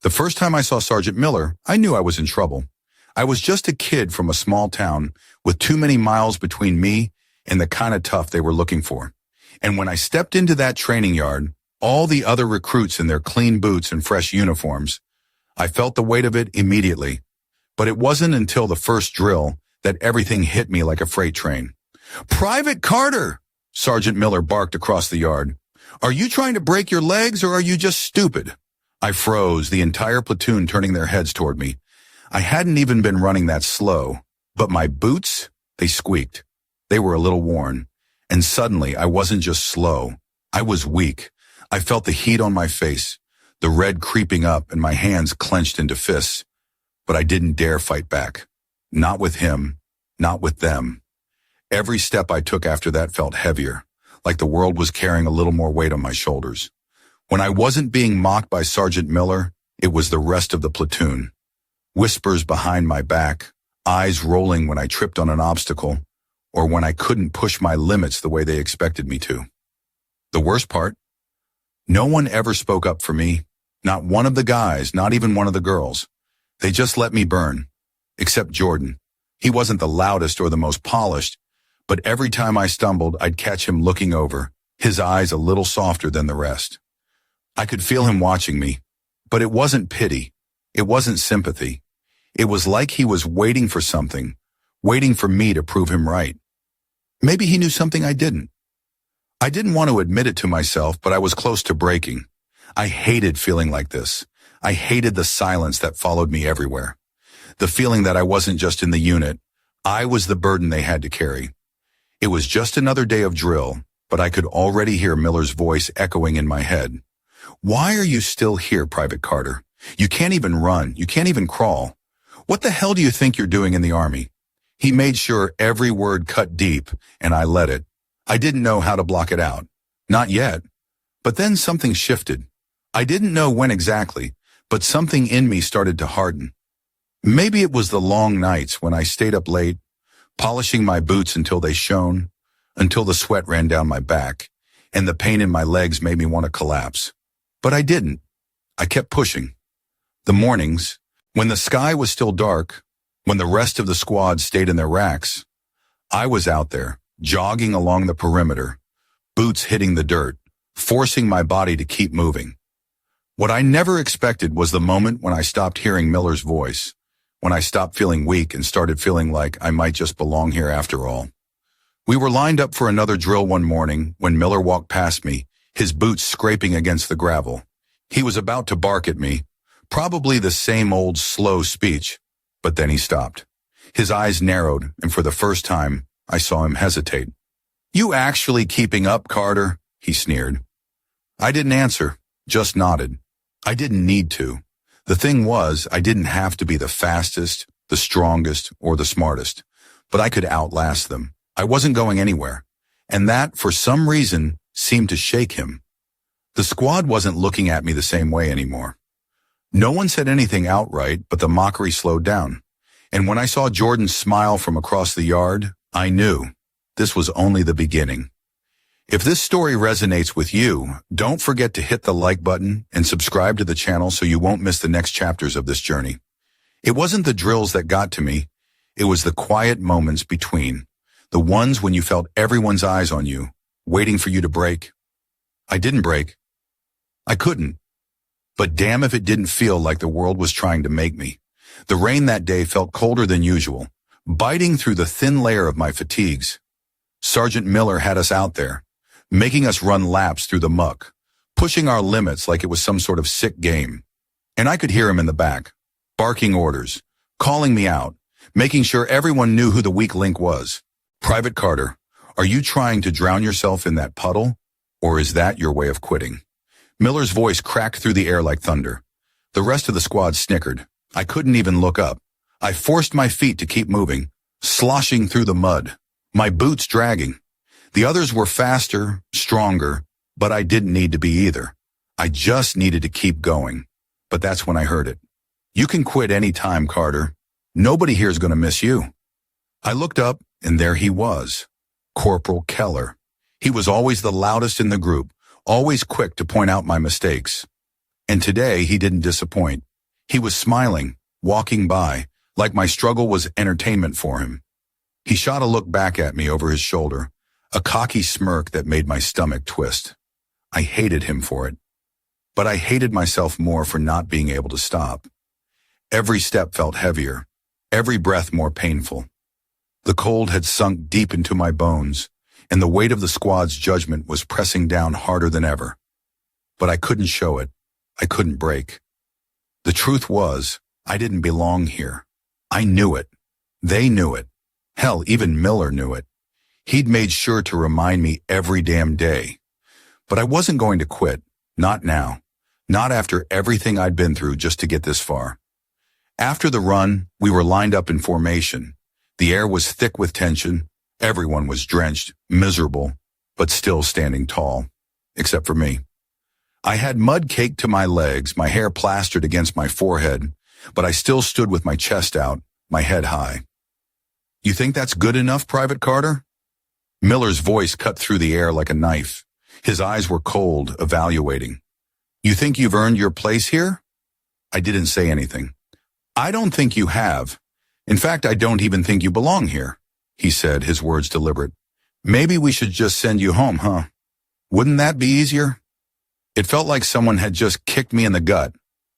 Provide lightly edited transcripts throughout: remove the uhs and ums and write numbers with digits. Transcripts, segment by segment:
The first time I saw Sergeant Miller, I knew I was in trouble. I was just a kid from a small town with too many miles between me and the kind of tough they were looking for. And when I stepped into that training yard, all the other recruits in their clean boots and fresh uniforms, I felt the weight of it immediately. But it wasn't until the first drill that everything hit me like a freight train. "Private Carter!" Sergeant Miller barked across the yard. "Are you trying to break your legs or are you just stupid?" I froze, the entire platoon turning their heads toward me. I hadn't even been running that slow, but my boots, they squeaked. They were a little worn. And suddenly, I wasn't just slow. I was weak. I felt the heat on my face, the red creeping up, and my hands clenched into fists. But I didn't dare fight back. Not with him, not with them. Every step I took after that felt heavier, like the world was carrying a little more weight on my shoulders. When I wasn't being mocked by Sergeant Miller, it was the rest of the platoon. Whispers behind my back, eyes rolling when I tripped on an obstacle, or when I couldn't push my limits the way they expected me to. The worst part? No one ever spoke up for me. Not one of the guys, not even one of the girls. They just let me burn. Except Jordan. He wasn't the loudest or the most polished, but every time I stumbled, I'd catch him looking over, his eyes a little softer than the rest. I could feel him watching me, but it wasn't pity. It wasn't sympathy. It was like he was waiting for something, waiting for me to prove him right. Maybe he knew something I didn't. I didn't want to admit it to myself, but I was close to breaking. I hated feeling like this. I hated the silence that followed me everywhere. The feeling that I wasn't just in the unit. I was the burden they had to carry. It was just another day of drill, but I could already hear Miller's voice echoing in my head. "Why are you still here, Private Carter? You can't even run. You can't even crawl. What the hell do you think you're doing in the Army?" He made sure every word cut deep, and I let it. I didn't know how to block it out. Not yet. But then something shifted. I didn't know when exactly, but something in me started to harden. Maybe it was the long nights when I stayed up late, polishing my boots until they shone, until the sweat ran down my back, and the pain in my legs made me want to collapse. But I didn't. I kept pushing. The mornings, when the sky was still dark, when the rest of the squad stayed in their racks, I was out there, jogging along the perimeter, boots hitting the dirt, forcing my body to keep moving. What I never expected was the moment when I stopped hearing Miller's voice, when I stopped feeling weak and started feeling like I might just belong here after all. We were lined up for another drill one morning when Miller walked past me, his boots scraping against the gravel. He was about to bark at me, probably the same old slow speech, but then he stopped. His eyes narrowed, and for the first time, I saw him hesitate. "You actually keeping up, Carter?" he sneered. I didn't answer, just nodded. I didn't need to. The thing was, I didn't have to be the fastest, the strongest, or the smartest, but I could outlast them. I wasn't going anywhere, and that, for some reason, seemed to shake him. The squad wasn't looking at me the same way anymore. No one said anything outright, but the mockery slowed down. And when I saw Jordan smile from across the yard, I knew this was only the beginning. If this story resonates with you, don't forget to hit the like button and subscribe to the channel so you won't miss the next chapters of this journey. It wasn't the drills that got to me. It was the quiet moments between, the ones when you felt everyone's eyes on you, waiting for you to break. I didn't break. I couldn't. But damn if it didn't feel like the world was trying to make me. The rain that day felt colder than usual, biting through the thin layer of my fatigues. Sergeant Miller had us out there, making us run laps through the muck, pushing our limits like it was some sort of sick game. And I could hear him in the back, barking orders, calling me out, making sure everyone knew who the weak link was. "Private Carter, are you trying to drown yourself in that puddle, or is that your way of quitting?" Miller's voice cracked through the air like thunder. The rest of the squad snickered. I couldn't even look up. I forced my feet to keep moving, sloshing through the mud, my boots dragging. The others were faster, stronger, but I didn't need to be either. I just needed to keep going. But that's when I heard it. "You can quit any time, Carter. Nobody here's going to miss you." I looked up, and there he was, Corporal Keller. He was always the loudest in the group, always quick to point out my mistakes. And today he didn't disappoint. He was smiling, walking by, like my struggle was entertainment for him. He shot a look back at me over his shoulder, a cocky smirk that made my stomach twist. I hated him for it. But I hated myself more for not being able to stop. Every step felt heavier, every breath more painful. The cold had sunk deep into my bones, and the weight of the squad's judgment was pressing down harder than ever. But I couldn't show it. I couldn't break. The truth was, I didn't belong here. I knew it. They knew it. Hell, even Miller knew it. He'd made sure to remind me every damn day. But I wasn't going to quit. Not now. Not after everything I'd been through just to get this far. After the run, we were lined up in formation. The air was thick with tension. Everyone was drenched, miserable, but still standing tall. Except for me. I had mud caked to my legs, my hair plastered against my forehead, but I still stood with my chest out, my head high. "You think that's good enough, Private Carter?" Miller's voice cut through the air like a knife. His eyes were cold, evaluating. "You think you've earned your place here?" I didn't say anything. "I don't think you have. In fact, I don't even think you belong here," he said, his words deliberate. "Maybe we should just send you home, huh? Wouldn't that be easier?" It felt like someone had just kicked me in the gut.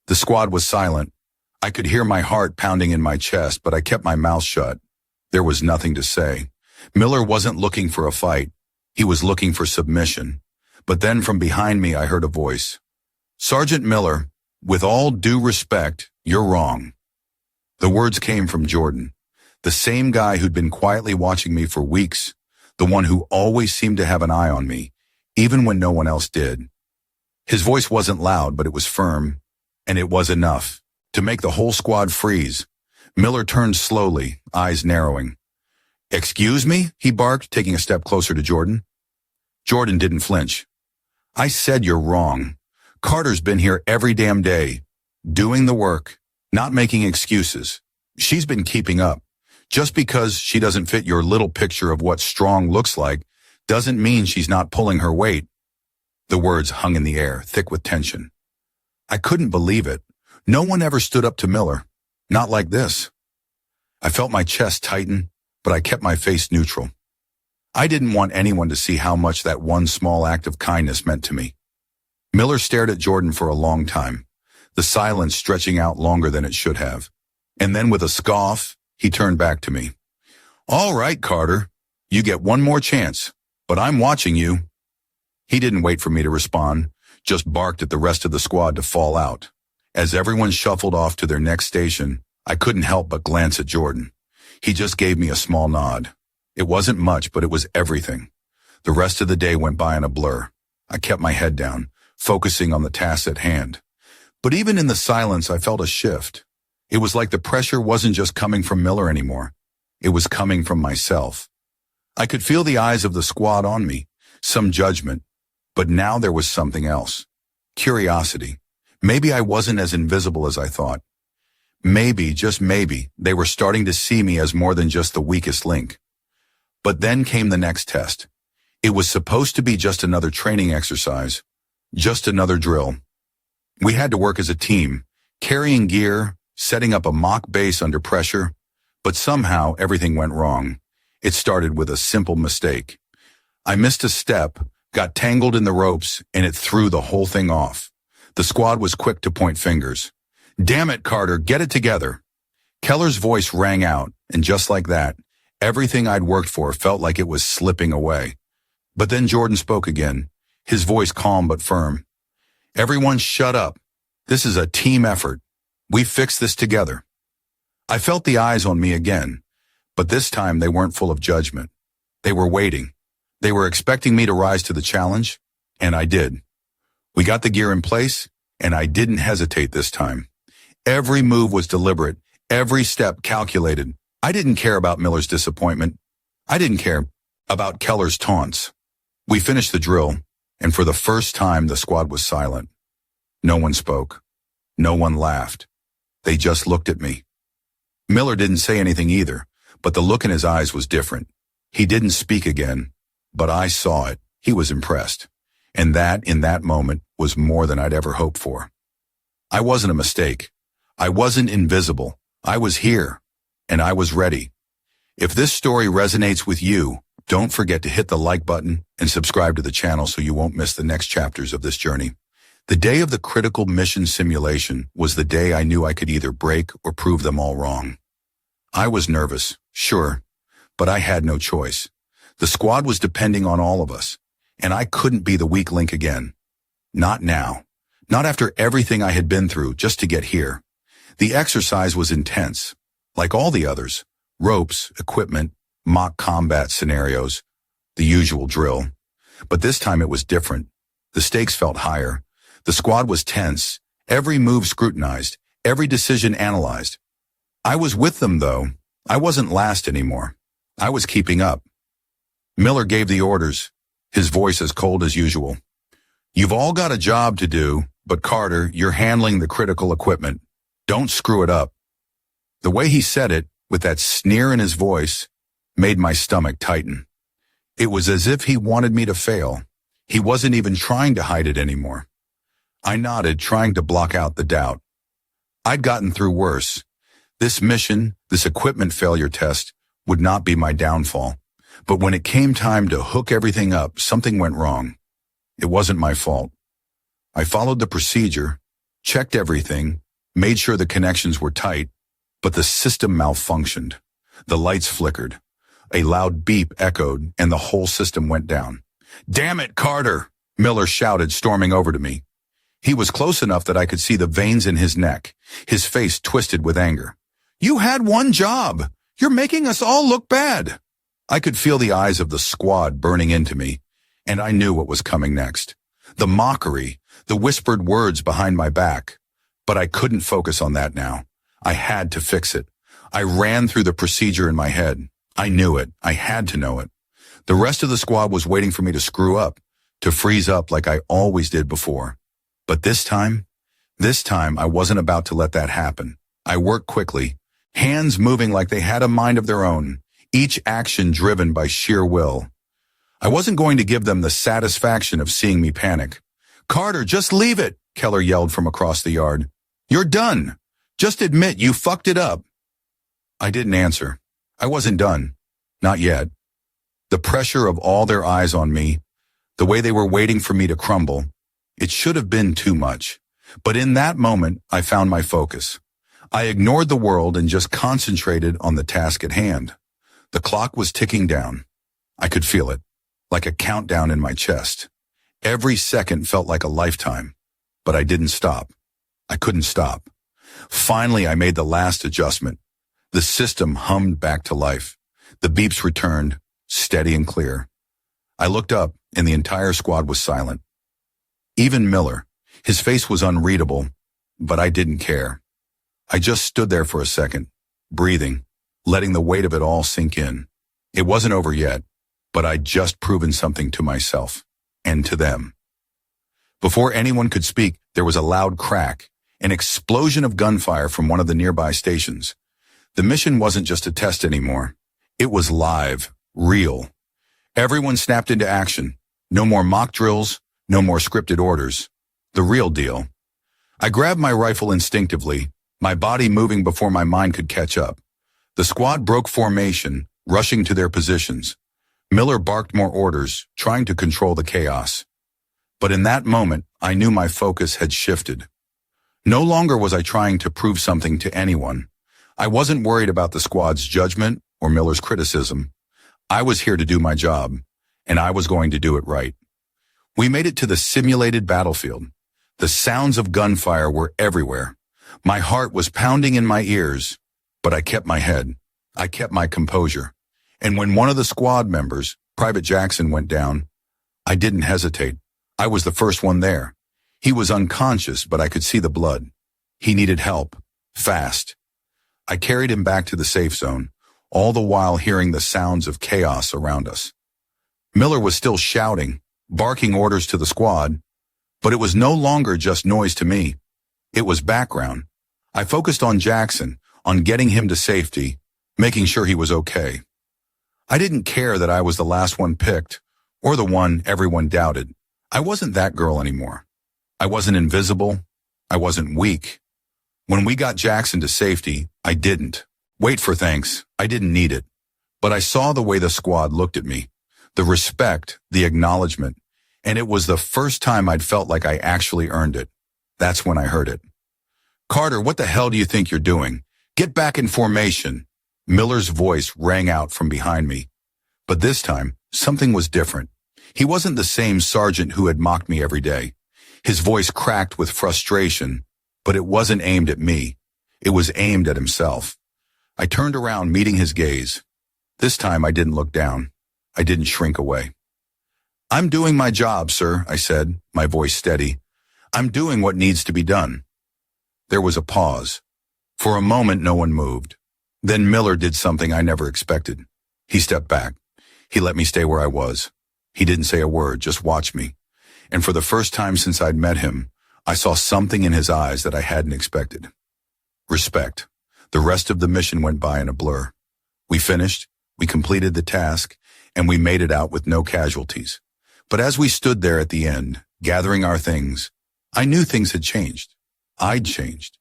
The squad was silent. I could hear my heart pounding in my chest, but I kept my mouth shut. There was nothing to say. Miller wasn't looking for a fight. He was looking for submission. But then from behind me I heard a voice. "Sergeant Miller, with all due respect, you're wrong." The words came from Jordan, the same guy who'd been quietly watching me for weeks, the one who always seemed to have an eye on me, even when no one else did. His voice wasn't loud, but it was firm, and it was enough to make the whole squad freeze. Miller turned slowly, eyes narrowing. "Excuse me?" he barked, taking a step closer to Jordan. Jordan didn't flinch. "I said you're wrong. Carter's been here every damn day, doing the work, not making excuses. She's been keeping up. Just because she doesn't fit your little picture of what strong looks like doesn't mean she's not pulling her weight." The words hung in the air, thick with tension. I couldn't believe it. No one ever stood up to Miller. Not like this. I felt my chest tighten, but I kept my face neutral. I didn't want anyone to see how much that one small act of kindness meant to me. Miller stared at Jordan for a long time, the silence stretching out longer than it should have. And then with a scoff, he turned back to me. "All right, Carter, you get one more chance, but I'm watching you." He didn't wait for me to respond, just barked at the rest of the squad to fall out. As everyone shuffled off to their next station, I couldn't help but glance at Jordan. He just gave me a small nod. It wasn't much, but it was everything. The rest of the day went by in a blur. I kept my head down, focusing on the tasks at hand. But even in the silence, I felt a shift. It was like the pressure wasn't just coming from Miller anymore. It was coming from myself. I could feel the eyes of the squad on me, some judgment. But now there was something else. Curiosity. Maybe I wasn't as invisible as I thought. Maybe, just maybe, they were starting to see me as more than just the weakest link. But then came the next test. It was supposed to be just another training exercise, just another drill. We had to work as a team, carrying gear, setting up a mock base under pressure, but somehow everything went wrong. It started with a simple mistake. I missed a step, got tangled in the ropes, and it threw the whole thing off. The squad was quick to point fingers. "Damn it, Carter, get it together." Keller's voice rang out, and just like that, everything I'd worked for felt like it was slipping away. But then Jordan spoke again, his voice calm but firm. "Everyone shut up. This is a team effort. We fix this together." I felt the eyes on me again, but this time they weren't full of judgment. They were waiting. They were expecting me to rise to the challenge, and I did. We got the gear in place, and I didn't hesitate this time. Every move was deliberate, every step calculated. I didn't care about Miller's disappointment. I didn't care about Keller's taunts. We finished the drill, and for the first time the squad was silent. No one spoke. No one laughed. They just looked at me. Miller didn't say anything either, but the look in his eyes was different. He didn't speak again. But I saw it. He was impressed. And that, in that moment, was more than I'd ever hoped for. I wasn't a mistake. I wasn't invisible. I was here, and I was ready. If this story resonates with you, don't forget to hit the like button and subscribe to the channel so you won't miss the next chapters of this journey. The day of the critical mission simulation was the day I knew I could either break or prove them all wrong. I was nervous, sure, but I had no choice. The squad was depending on all of us, and I couldn't be the weak link again. Not now. Not after everything I had been through just to get here. The exercise was intense. Like all the others, ropes, equipment, mock combat scenarios, the usual drill. But this time it was different. The stakes felt higher. The squad was tense, every move scrutinized, every decision analyzed. I was with them, though. I wasn't last anymore. I was keeping up. Miller gave the orders, his voice as cold as usual. You've all got a job to do, but Carter, you're handling the critical equipment. Don't screw it up. The way he said it, with that sneer in his voice, made my stomach tighten. It was as if he wanted me to fail. He wasn't even trying to hide it anymore. I nodded, trying to block out the doubt. I'd gotten through worse. This mission, this equipment failure test, would not be my downfall. But when it came time to hook everything up, something went wrong. It wasn't my fault. I followed the procedure, checked everything, made sure the connections were tight, but the system malfunctioned. The lights flickered. A loud beep echoed, and the whole system went down. "Damn it, Carter!" Miller shouted, storming over to me. He was close enough that I could see the veins in his neck, his face twisted with anger. "You had one job! You're making us all look bad!" I could feel the eyes of the squad burning into me, and I knew what was coming next. The mockery, the whispered words behind my back. But I couldn't focus on that now. I had to fix it. I ran through the procedure in my head. I knew it. I had to know it. The rest of the squad was waiting for me to screw up, to freeze up like I always did before. But this time I wasn't about to let that happen. I worked quickly, hands moving like they had a mind of their own, each action driven by sheer will. I wasn't going to give them the satisfaction of seeing me panic. "Carter, just leave it," Keller yelled from across the yard. "You're done. Just admit you fucked it up." I didn't answer. I wasn't done. Not yet. The pressure of all their eyes on me, the way they were waiting for me to crumble, it should have been too much. But in that moment, I found my focus. I ignored the world and just concentrated on the task at hand. The clock was ticking down. I could feel it, like a countdown in my chest. Every second felt like a lifetime, but I didn't stop. I couldn't stop. Finally, I made the last adjustment. The system hummed back to life. The beeps returned, steady and clear. I looked up, and the entire squad was silent. Even Miller. His face was unreadable, but I didn't care. I just stood there for a second, breathing, letting the weight of it all sink in. It wasn't over yet, but I'd just proven something to myself, and to them. Before anyone could speak, there was a loud crack, an explosion of gunfire from one of the nearby stations. The mission wasn't just a test anymore. It was live, real. Everyone snapped into action. No more mock drills, no more scripted orders. The real deal. I grabbed my rifle instinctively, my body moving before my mind could catch up. The squad broke formation, rushing to their positions. Miller barked more orders, trying to control the chaos. But in that moment, I knew my focus had shifted. No longer was I trying to prove something to anyone. I wasn't worried about the squad's judgment or Miller's criticism. I was here to do my job, and I was going to do it right. We made it to the simulated battlefield. The sounds of gunfire were everywhere. My heart was pounding in my ears, but I kept my head. I kept my composure. And when one of the squad members, Private Jackson, went down, I didn't hesitate. I was the first one there. He was unconscious, but I could see the blood. He needed help, fast. I carried him back to the safe zone, all the while hearing the sounds of chaos around us. Miller was still shouting, barking orders to the squad, but it was no longer just noise to me. It was background. I focused on Jackson, on getting him to safety, making sure he was okay. I didn't care that I was the last one picked, or the one everyone doubted. I wasn't that girl anymore. I wasn't invisible. I wasn't weak. When we got Jackson to safety, I didn't wait for thanks. I didn't need it. But I saw the way the squad looked at me, the respect, the acknowledgement, and it was the first time I'd felt like I actually earned it. That's when I heard it. "Carter, what the hell do you think you're doing? Get back in formation." Miller's voice rang out from behind me. But this time, something was different. He wasn't the same sergeant who had mocked me every day. His voice cracked with frustration, but it wasn't aimed at me. It was aimed at himself. I turned around, meeting his gaze. This time I didn't look down. I didn't shrink away. "I'm doing my job, sir," I said, my voice steady. "I'm doing what needs to be done." There was a pause. For a moment, no one moved. Then Miller did something I never expected. He stepped back. He let me stay where I was. He didn't say a word, just watched me. And for the first time since I'd met him, I saw something in his eyes that I hadn't expected. Respect. The rest of the mission went by in a blur. We finished, we completed the task, and we made it out with no casualties. But as we stood there at the end, gathering our things, I knew things had changed. I'd changed.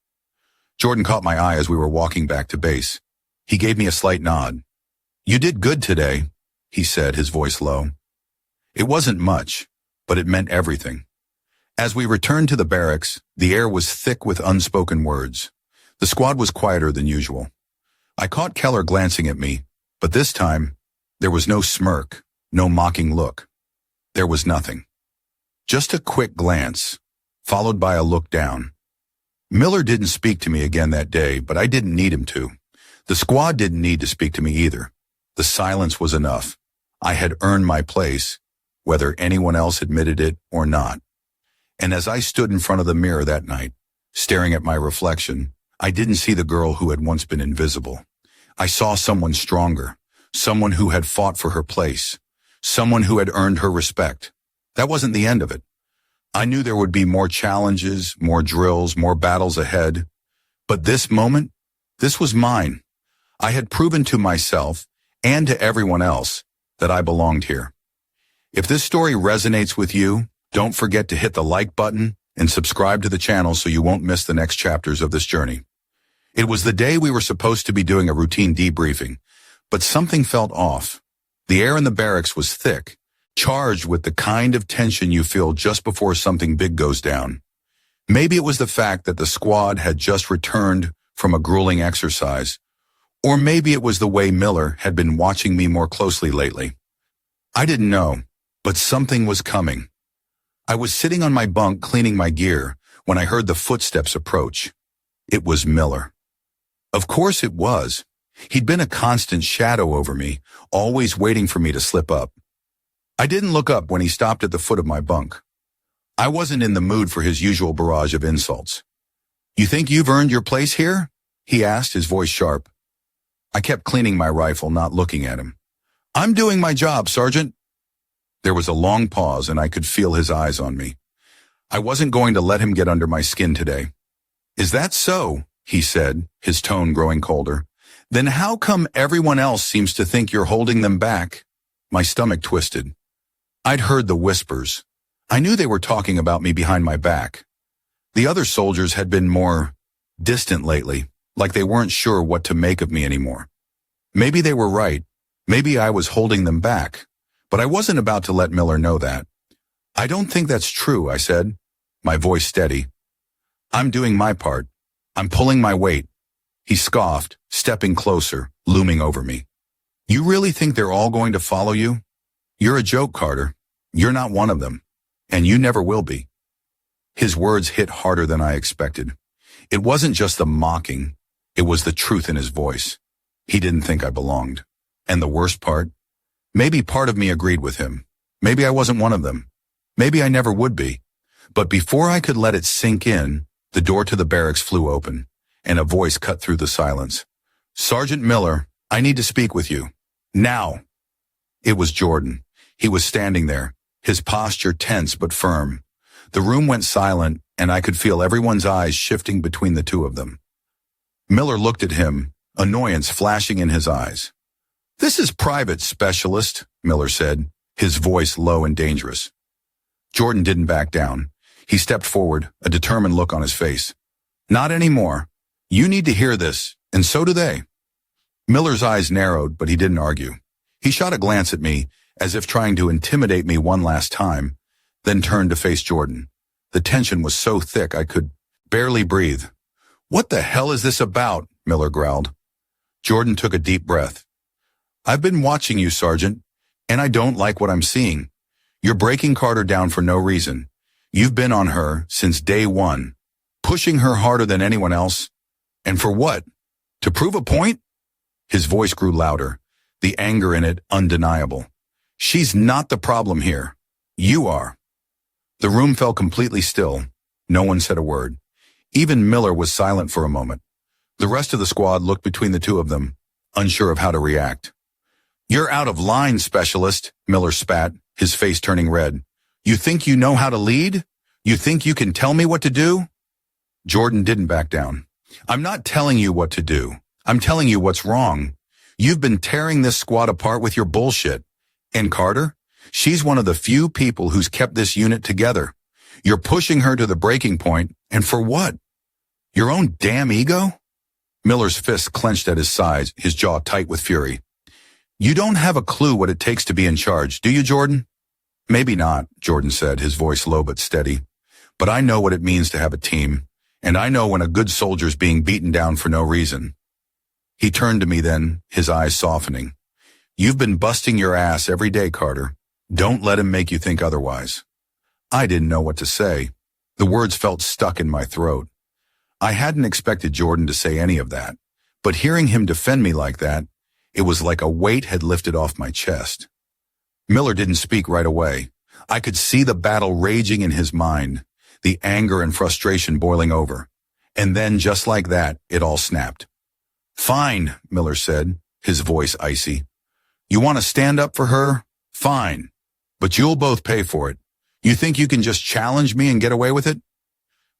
Jordan caught my eye as we were walking back to base. He gave me a slight nod. "You did good today," he said, his voice low. It wasn't much, but it meant everything. As we returned to the barracks, the air was thick with unspoken words. The squad was quieter than usual. I caught Keller glancing at me, but this time, there was no smirk, no mocking look. There was nothing. Just a quick glance, followed by a look down. Miller didn't speak to me again that day, but I didn't need him to. The squad didn't need to speak to me either. The silence was enough. I had earned my place, whether anyone else admitted it or not. And as I stood in front of the mirror that night, staring at my reflection, I didn't see the girl who had once been invisible. I saw someone stronger, someone who had fought for her place, someone who had earned her respect. That wasn't the end of it. I knew there would be more challenges, more drills, more battles ahead. But this moment, this was mine. I had proven to myself and to everyone else that I belonged here. If this story resonates with you, don't forget to hit the like button and subscribe to the channel so you won't miss the next chapters of this journey. It was the day we were supposed to be doing a routine debriefing, but something felt off. The air in the barracks was thick, charged with the kind of tension you feel just before something big goes down. Maybe it was the fact that the squad had just returned from a grueling exercise, or maybe it was the way Miller had been watching me more closely lately. I didn't know, but something was coming. I was sitting on my bunk cleaning my gear when I heard the footsteps approach. It was Miller. Of course it was. He'd been a constant shadow over me, always waiting for me to slip up. I didn't look up when he stopped at the foot of my bunk. I wasn't in the mood for his usual barrage of insults. "You think you've earned your place here?" he asked, his voice sharp. I kept cleaning my rifle, not looking at him. "I'm doing my job, Sergeant." There was a long pause, and I could feel his eyes on me. I wasn't going to let him get under my skin today. "Is that so?" he said, his tone growing colder. "Then how come everyone else seems to think you're holding them back?" My stomach twisted. I'd heard the whispers. I knew they were talking about me behind my back. The other soldiers had been more distant lately, like they weren't sure what to make of me anymore. Maybe they were right. Maybe I was holding them back. But I wasn't about to let Miller know that. "I don't think that's true," I said, my voice steady. "I'm doing my part. I'm pulling my weight." He scoffed, stepping closer, looming over me. "You really think they're all going to follow you? You're a joke, Carter. You're not one of them. And you never will be." His words hit harder than I expected. It wasn't just the mocking. It was the truth in his voice. He didn't think I belonged. And the worst part? Maybe part of me agreed with him. Maybe I wasn't one of them. Maybe I never would be. But before I could let it sink in, the door to the barracks flew open, and a voice cut through the silence. "Sergeant Miller, I need to speak with you. Now." It was Jordan. He was standing there, his posture tense but firm. The room went silent, and I could feel everyone's eyes shifting between the two of them. Miller looked at him, annoyance flashing in his eyes. "This is private, Specialist," Miller said, his voice low and dangerous. Jordan didn't back down. He stepped forward, a determined look on his face. "Not anymore. You need to hear this, and so do they. Miller's eyes narrowed, but he didn't argue. He shot a glance at me, as if trying to intimidate me one last time, then turned to face Jordan. The tension was so thick I could barely breathe. What the hell is this about? Miller growled. Jordan took a deep breath. I've been watching you, Sergeant, and I don't like what I'm seeing. You're breaking Carter down for no reason. You've been on her since day one, pushing her harder than anyone else. And for what? To prove a point? His voice grew louder, the anger in it undeniable. She's not the problem here. You are. The room fell completely still. No one said a word. Even Miller was silent for a moment. The rest of the squad looked between the two of them, unsure of how to react. You're out of line, specialist, Miller spat, his face turning red. You think you know how to lead? You think you can tell me what to do? Jordan didn't back down. I'm not telling you what to do. I'm telling you what's wrong. You've been tearing this squad apart with your bullshit. And Carter? She's one of the few people who's kept this unit together. You're pushing her to the breaking point, and for what? Your own damn ego? Miller's fist clenched at his sides, his jaw tight with fury. You don't have a clue what it takes to be in charge, do you, Jordan? Maybe not, Jordan said, his voice low but steady. But I know what it means to have a team, and I know when a good soldier's being beaten down for no reason. He turned to me then, his eyes softening. You've been busting your ass every day, Carter. Don't let him make you think otherwise. I didn't know what to say. The words felt stuck in my throat. I hadn't expected Jordan to say any of that, but hearing him defend me like that, it was like a weight had lifted off my chest. Miller didn't speak right away. I could see the battle raging in his mind, the anger and frustration boiling over. And then, just like that, it all snapped. Fine, Miller said, his voice icy. You want to stand up for her? Fine. But you'll both pay for it. You think you can just challenge me and get away with it?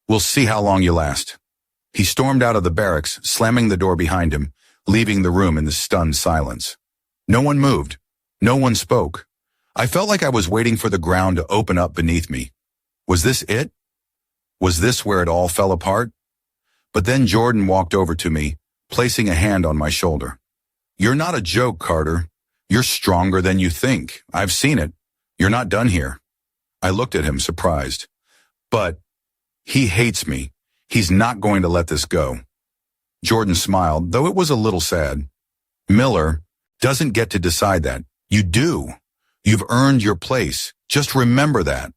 We'll see how long you last. He stormed out of the barracks, slamming the door behind him, leaving the room in the stunned silence. No one moved. No one spoke. I felt like I was waiting for the ground to open up beneath me. Was this it? Was this where it all fell apart? But then Jordan walked over to me, placing a hand on my shoulder. You're not a joke, Carter. You're stronger than you think. I've seen it. You're not done here. I looked at him, surprised. But he hates me. He's not going to let this go. Jordan smiled, though it was a little sad. Miller doesn't get to decide that. You do. You've earned your place. Just remember that.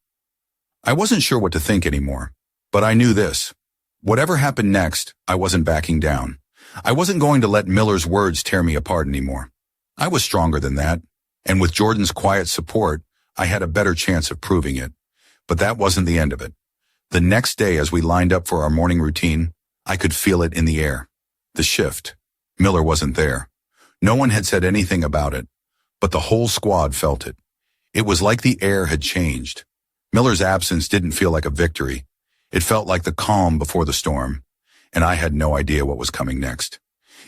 I wasn't sure what to think anymore, but I knew this. Whatever happened next, I wasn't backing down. I wasn't going to let Miller's words tear me apart anymore. I was stronger than that, and with Jordan's quiet support, I had a better chance of proving it. But that wasn't the end of it. The next day, as we lined up for our morning routine, I could feel it in the air. The shift. Miller wasn't there. No one had said anything about it, but the whole squad felt it. It was like the air had changed. Miller's absence didn't feel like a victory. It felt like the calm before the storm, and I had no idea what was coming next.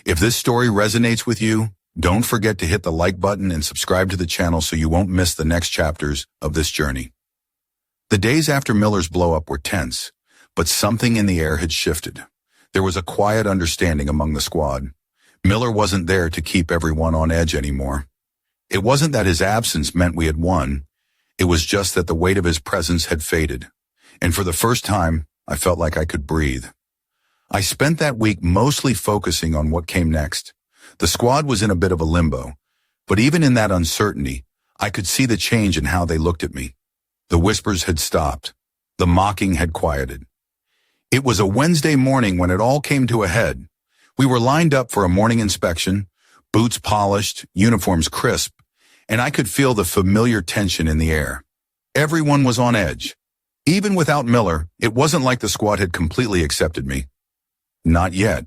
If this story resonates with you, don't forget to hit the like button and subscribe to the channel so you won't miss the next chapters of this journey. The days after Miller's blow-up were tense, but something in the air had shifted. There was a quiet understanding among the squad. Miller wasn't there to keep everyone on edge anymore. It wasn't that his absence meant we had won. It was just that the weight of his presence had faded. And for the first time, I felt like I could breathe. I spent that week mostly focusing on what came next. The squad was in a bit of a limbo, but even in that uncertainty, I could see the change in how they looked at me. The whispers had stopped. The mocking had quieted. It was a Wednesday morning when it all came to a head. We were lined up for a morning inspection, boots polished, uniforms crisp, and I could feel the familiar tension in the air. Everyone was on edge. Even without Miller, it wasn't like the squad had completely accepted me. Not yet.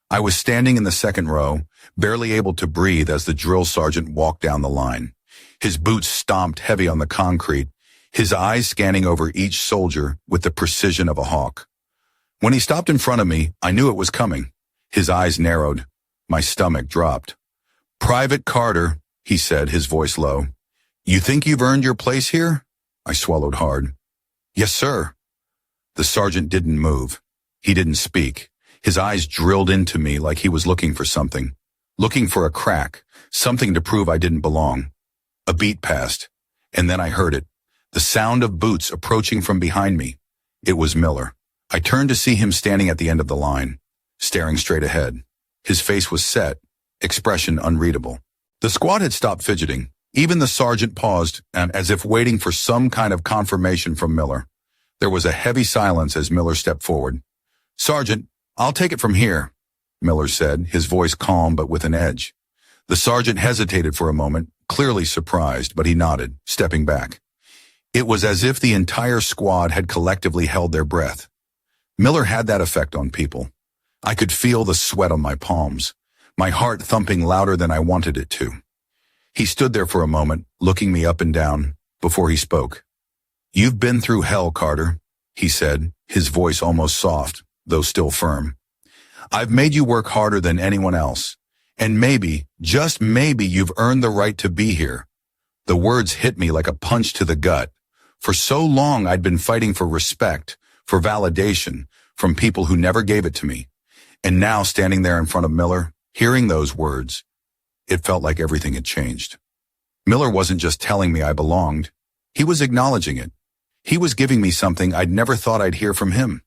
I was standing in the second row, barely able to breathe as the drill sergeant walked down the line. His boots stomped heavy on the concrete, his eyes scanning over each soldier with the precision of a hawk. When he stopped in front of me, I knew it was coming. His eyes narrowed. My stomach dropped. "Private Carter," he said, his voice low. "You think you've earned your place here?" I swallowed hard. "Yes, sir." The sergeant didn't move. He didn't speak. His eyes drilled into me like he was looking for something. Looking for a crack, something to prove I didn't belong. A beat passed, and then I heard it. The sound of boots approaching from behind me. It was Miller. I turned to see him standing at the end of the line, staring straight ahead. His face was set, expression unreadable. The squad had stopped fidgeting. Even the sergeant paused, and as if waiting for some kind of confirmation from Miller. There was a heavy silence as Miller stepped forward. "Sergeant, I'll take it from here," Miller said, his voice calm but with an edge. The sergeant hesitated for a moment, clearly surprised, but he nodded, stepping back. It was as if the entire squad had collectively held their breath. Miller had that effect on people. I could feel the sweat on my palms, my heart thumping louder than I wanted it to. He stood there for a moment, looking me up and down, before he spoke. "You've been through hell, Carter," he said, his voice almost soft, though still firm. "I've made you work harder than anyone else, and maybe, just maybe, you've earned the right to be here." The words hit me like a punch to the gut. For so long I'd been fighting for respect, for validation, from people who never gave it to me. And now, standing there in front of Miller, hearing those words, it felt like everything had changed. Miller wasn't just telling me I belonged. He was acknowledging it. He was giving me something I'd never thought I'd hear from him.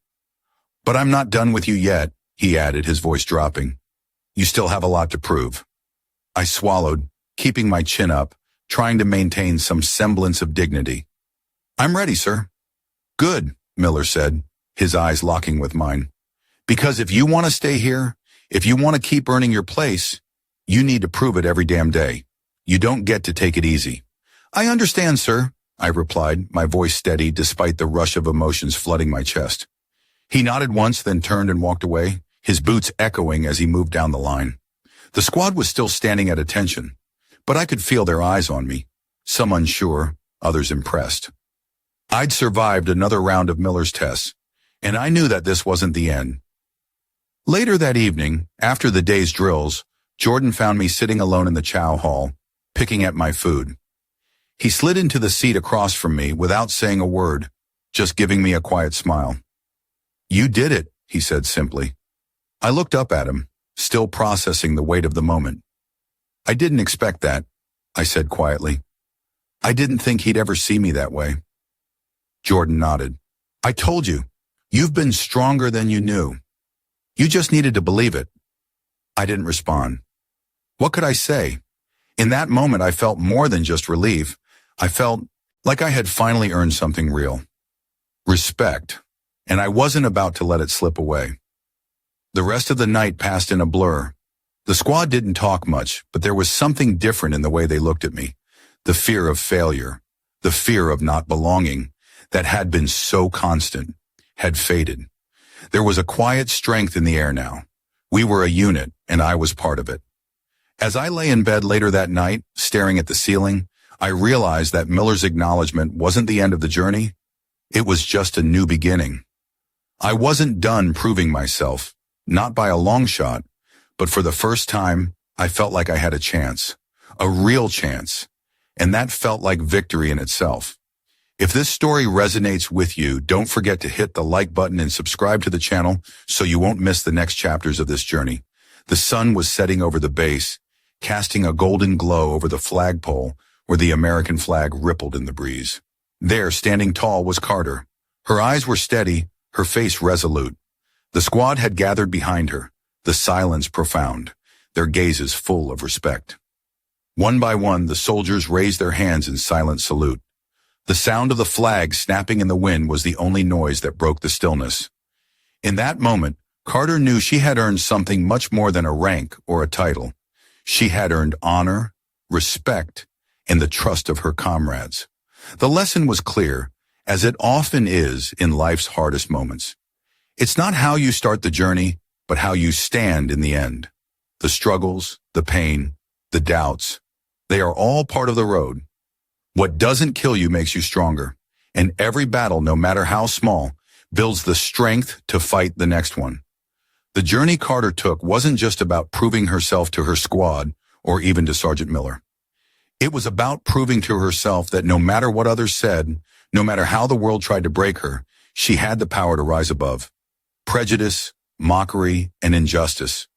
"But I'm not done with you yet," he added, his voice dropping. "You still have a lot to prove." I swallowed, keeping my chin up, trying to maintain some semblance of dignity. "I'm ready, sir." "Good," Miller said, his eyes locking with mine. "Because if you want to stay here, if you want to keep earning your place, you need to prove it every damn day. You don't get to take it easy." "I understand, sir," I replied, my voice steady despite the rush of emotions flooding my chest. He nodded once, then turned and walked away, his boots echoing as he moved down the line. The squad was still standing at attention, but I could feel their eyes on me, some unsure, others impressed. I'd survived another round of Miller's tests, and I knew that this wasn't the end. Later that evening, after the day's drills, Jordan found me sitting alone in the chow hall, picking at my food. He slid into the seat across from me without saying a word, just giving me a quiet smile. "You did it," he said simply. I looked up at him, still processing the weight of the moment. "I didn't expect that," I said quietly. "I didn't think he'd ever see me that way." Jordan nodded. "I told you, you've been stronger than you knew. You just needed to believe it." I didn't respond. What could I say? In that moment, I felt more than just relief. I felt like I had finally earned something real. Respect. And I wasn't about to let it slip away. The rest of the night passed in a blur. The squad didn't talk much, but there was something different in the way they looked at me. The fear of failure, the fear of not belonging, that had been so constant, had faded. There was a quiet strength in the air now. We were a unit, and I was part of it. As I lay in bed later that night, staring at the ceiling, I realized that Miller's acknowledgement wasn't the end of the journey. It was just a new beginning. I wasn't done proving myself, not by a long shot, but for the first time, I felt like I had a chance, a real chance, and that felt like victory in itself. If this story resonates with you, don't forget to hit the like button and subscribe to the channel so you won't miss the next chapters of this journey. The sun was setting over the base, casting a golden glow over the flagpole where the American flag rippled in the breeze. There, standing tall, was Carter. Her eyes were steady, her face resolute. The squad had gathered behind her, the silence profound, their gazes full of respect. One by one, the soldiers raised their hands in silent salute. The sound of the flag snapping in the wind was the only noise that broke the stillness. In that moment, Carter knew she had earned something much more than a rank or a title. She had earned honor, respect, and the trust of her comrades. The lesson was clear, as it often is in life's hardest moments. It's not how you start the journey, but how you stand in the end. The struggles, the pain, the doubts, they are all part of the road. What doesn't kill you makes you stronger, and every battle, no matter how small, builds the strength to fight the next one. The journey Carter took wasn't just about proving herself to her squad or even to Sergeant Miller. It was about proving to herself that no matter what others said, no matter how the world tried to break her, she had the power to rise above prejudice, mockery, and injustice.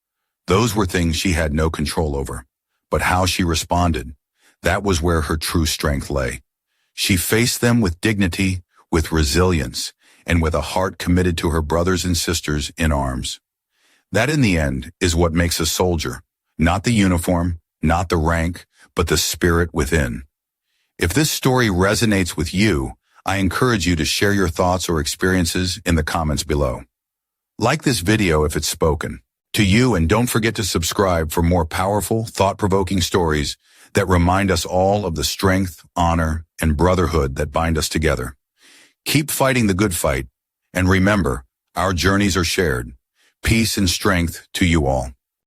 Those were things she had no control over. But how she responded, that was where her true strength lay. She faced them with dignity, with resilience, and with a heart committed to her brothers and sisters in arms. That, in the end, is what makes a soldier. Not the uniform, not the rank, but the spirit within. If this story resonates with you, I encourage you to share your thoughts or experiences in the comments below. Like this video if it's spoken to you, and don't forget to subscribe for more powerful, thought-provoking stories that remind us all of the strength, honor, and brotherhood that bind us together. Keep fighting the good fight, and remember, our journeys are shared. Peace and strength to you all.